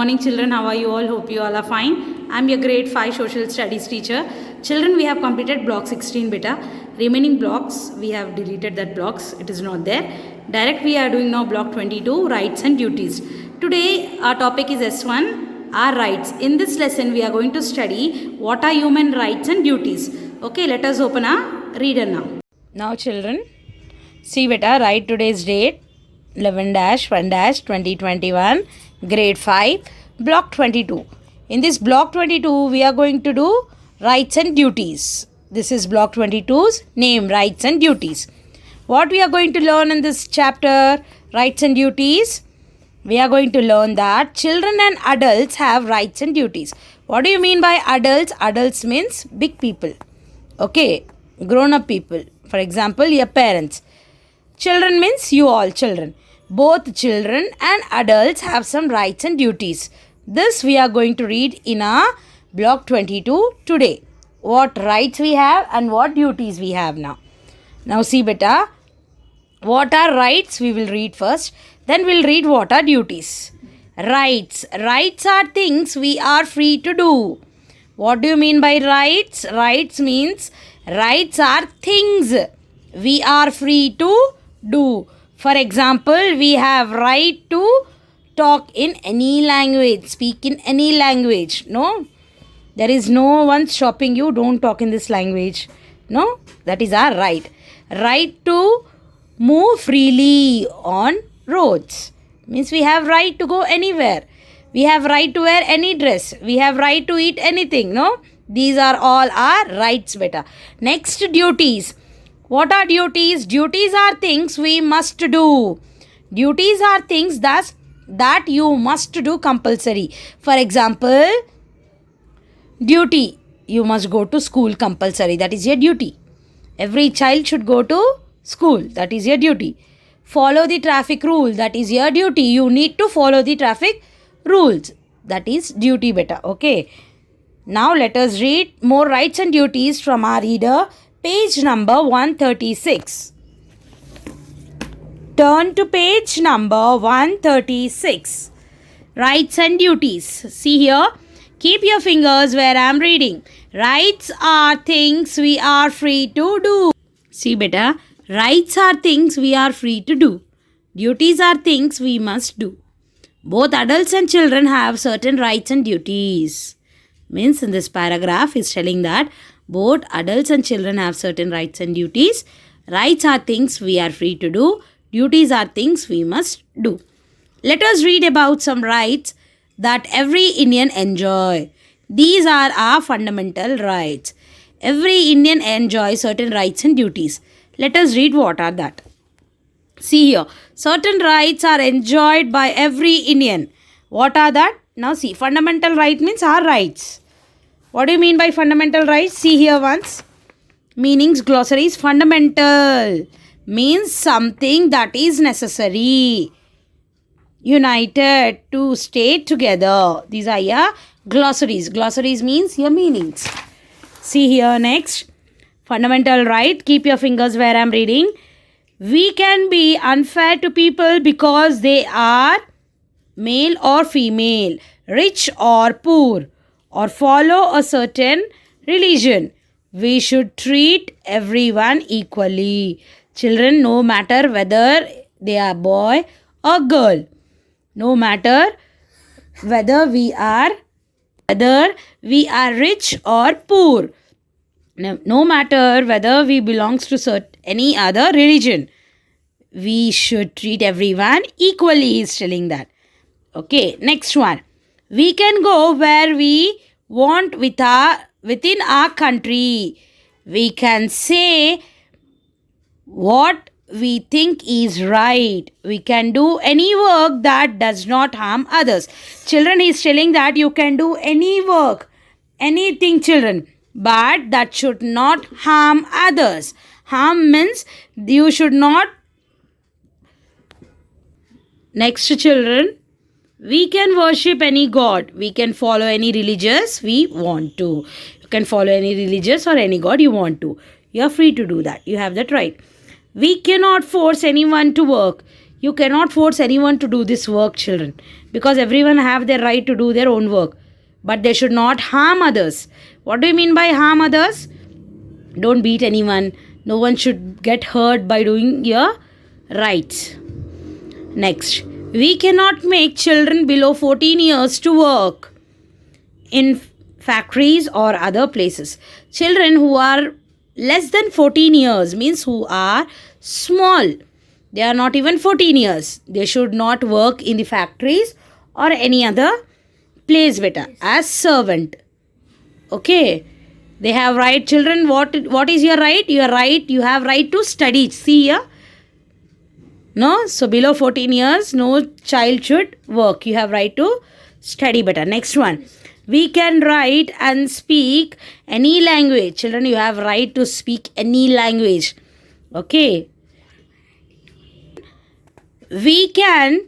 Morning children, how are you all? Hope you all are fine. I am your grade 5 social studies teacher. Children, we have completed block 16 beta. Remaining blocks, we have deleted that blocks. It is not there. Direct we are doing now block 22, rights and duties. Today our topic is S1, our rights. In this lesson we are going to study what are human rights and duties. Okay, let us open our reader now. Now children, see beta, write today's date 11-1-2021, grade 5, block 22. In this block 22, we are going to do rights and duties. This is block 22's name, rights and duties. What we are going to learn in this chapter, rights and duties? We are going to learn that children and adults have rights and duties. What do you mean by adults? Adults means big people. Okay, grown-up people. For example, your parents. Children means you all children. Both children and adults have some rights and duties. This we are going to read in our block 22 today. What rights we have and what duties we have now. Now see beta, what are rights we will read first. Then we'll read what are duties. Rights. Rights are things we are free to do. What do you mean by rights? Rights means rights are things we are free to do. For example, we have right to talk in any language, speak in any language. No, there is no one stopping you, don't talk in this language. No, that is our right. Right to move freely on roads. Means we have right to go anywhere. We have right to wear any dress. We have right to eat anything. No, these are all our rights beta. Next, duties. What are duties? Duties are things we must do. Duties are things that you must do compulsory. For example, duty. You must go to school compulsory. That is your duty. Every child should go to school. That is your duty. Follow the traffic rule. That is your duty. You need to follow the traffic rules. That is duty beta. Okay. Now let us read more rights and duties from our reader. Page number 136. Turn to page number 136. Rights and duties. See here. Keep your fingers where I am reading. Rights are things we are free to do. See beta. Rights are things we are free to do. Duties are things we must do. Both adults and children have certain rights and duties. Means in this paragraph is telling that both adults and children have certain rights and duties. Rights are things we are free to do. Duties are things we must do. Let us read about some rights that every Indian enjoy. These are our fundamental rights. Every Indian enjoys certain rights and duties. Let us read what are that. See here. Certain rights are enjoyed by every Indian. What are that? Now see, fundamental right means our rights. What do you mean by fundamental rights? See here once. Meanings, glossaries. Fundamental means something that is necessary. United, to stay together. These are your glossaries. Glossaries means your meanings. See here next. Fundamental right. Keep your fingers where I am reading. We can be unfair to people because they are male or female, rich or poor, or follow a certain religion. We should treat everyone equally. Children, no matter whether they are boy or girl, no matter whether we are rich or poor, no matter whether we belongs to any other religion, we should treat everyone equally. He is telling that. Okay, next one. We can go where we want within our country. We can say what we think is right. We can do any work that does not harm others. Children, he is telling that you can do any work, anything children, but that should not harm others. Harm means you should not. Next children. We can worship any god. We can follow any religious we want to. You can follow any religious or any god you want to. You are free to do that. You have that right. We cannot force anyone to work. You cannot force anyone to do this work, children. because everyone have their right to do their own work, but they should not harm others. What do you mean by harm others? Don't beat anyone. No one should get hurt by doing your rights. Next, we cannot make children below 14 years to work in factories or other places. Children who are less than 14 years, means who are small, they are not even 14 years, they should not work in the factories or any other place, beta, as servant. Okay, they have right. Children, what is your right? You have right to study. See here, no, so below 14 years no child should work. You have right to study, beta. Next one, we can write and speak any language. Children, you have right to speak any language. Okay, we can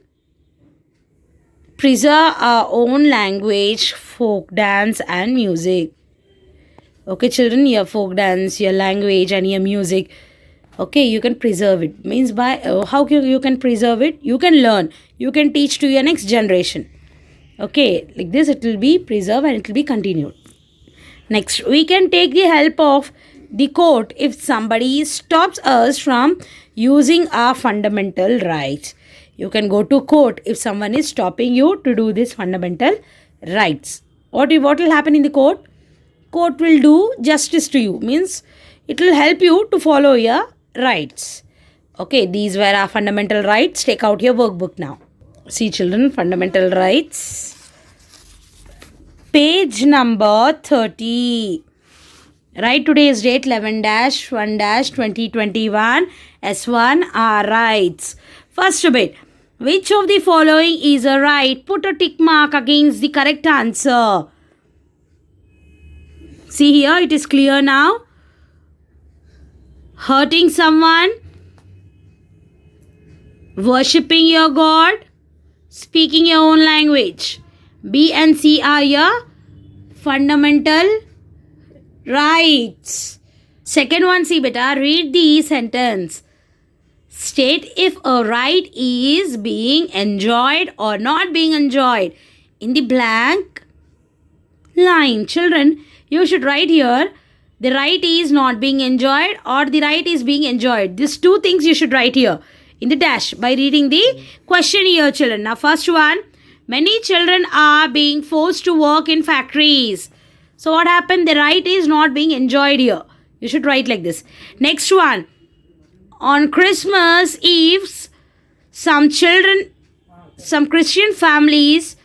preserve our own language, folk dance and music. Okay, children, your folk dance, your language and your music, okay, you can preserve it. Means by how you can preserve it? You can learn, you can teach to your next generation. Okay, like this it will be preserved and it will be continued. Next, we can take the help of the court if somebody stops us from using our fundamental rights. You can go to court if someone is stopping you to do this fundamental rights. What will happen in the court? Court will do justice to you, means it will help you to follow your rights. Okay, these were our fundamental rights. Take out your workbook now. See children, fundamental rights. Page number 30. Write today's date 11-1-2021. S1 are rights. First bit. Which of the following is a right? Put a tick mark against the correct answer. See here, it is clear now. Hurting someone, worshipping your God, speaking your own language. B and C are your fundamental rights. Second one, see beta, read the sentence. State if a right is being enjoyed or not being enjoyed in the blank line. Children, you should write here the right is not being enjoyed or the right is being enjoyed. These two things you should write here in the dash by reading the question here, children. Now first one, many children are being forced to work in factories. So what happened? The right is not being enjoyed here. You should write like this. Next one, on Christmas Eve, some Christian families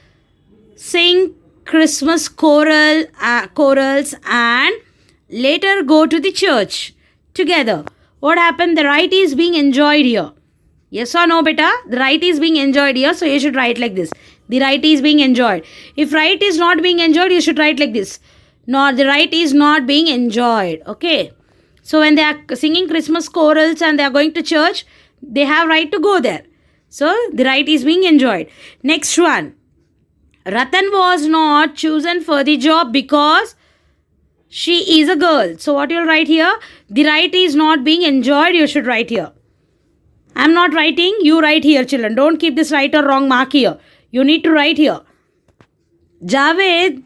sing Christmas chorals and later go to the church together. What happened? The right is being enjoyed here. Yes or no, beta? The right is being enjoyed here, so you should write like this. The right is being enjoyed. If right is not being enjoyed, you should write like this. No, the right is not being enjoyed. Okay. So when they are singing Christmas chorals and they are going to church, they have right to go there. So the right is being enjoyed. Next one. Ratan was not chosen for the job because she is a girl. So what you will write here? The right is not being enjoyed. You should write here. I am not writing. You write here, children. Don't keep this right or wrong mark here. You need to write here. Javed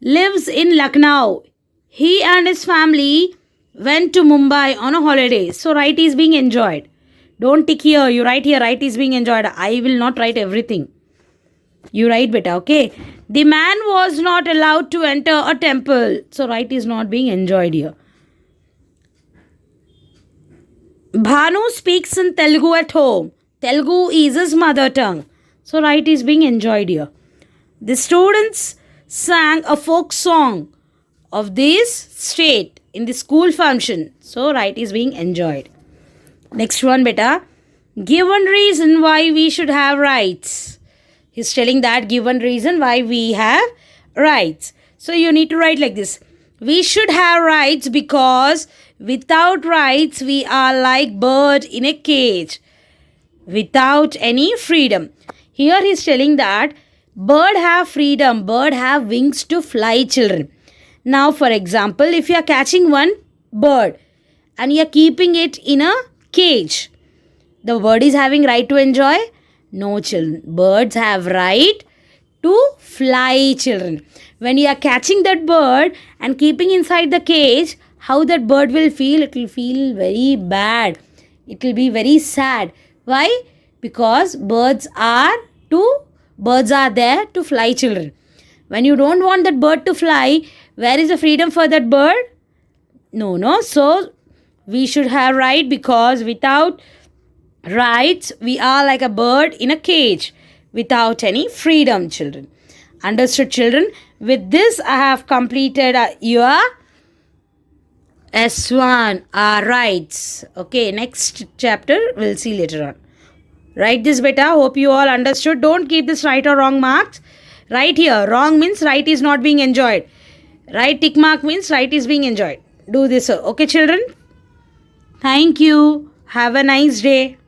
lives in Lucknow. He and his family went to Mumbai on a holiday. So right is being enjoyed. Don't tick here. You write here. Right is being enjoyed. I will not write everything. You write beta, okay? The man was not allowed to enter a temple. So right is not being enjoyed here. Bhanu speaks in Telugu at home. Telugu is his mother tongue. So right is being enjoyed here. The students sang a folk song of this state in the school function. So right is being enjoyed. Next one, beta. Given reason why we should have rights. He's telling that given reason why we have rights. So you need to write like this. We should have rights because without rights we are like bird in a cage without any freedom. Here he's telling that bird have freedom. Bird have wings to fly, children. Now for example, if you are catching one bird and you are keeping it in a cage, the bird is having right to enjoy? No, children. Birds have right to fly, children. When you are catching that bird and keeping inside the cage, how that bird will feel? It will feel very bad. It will be very sad. Why? Because birds are there to fly, children. When you don't want that bird to fly, where is the freedom for that bird? No. So we should have right, because without rights, we are like a bird in a cage without any freedom, children. Understood, children? With this, I have completed your S1, our rights. Okay, next chapter we'll see later on. Write this beta. Hope you all understood. Don't keep this right or wrong marks. Right here. Wrong means right is not being enjoyed. Right tick mark means right is being enjoyed. Do this. Okay, children? Thank you. Have a nice day.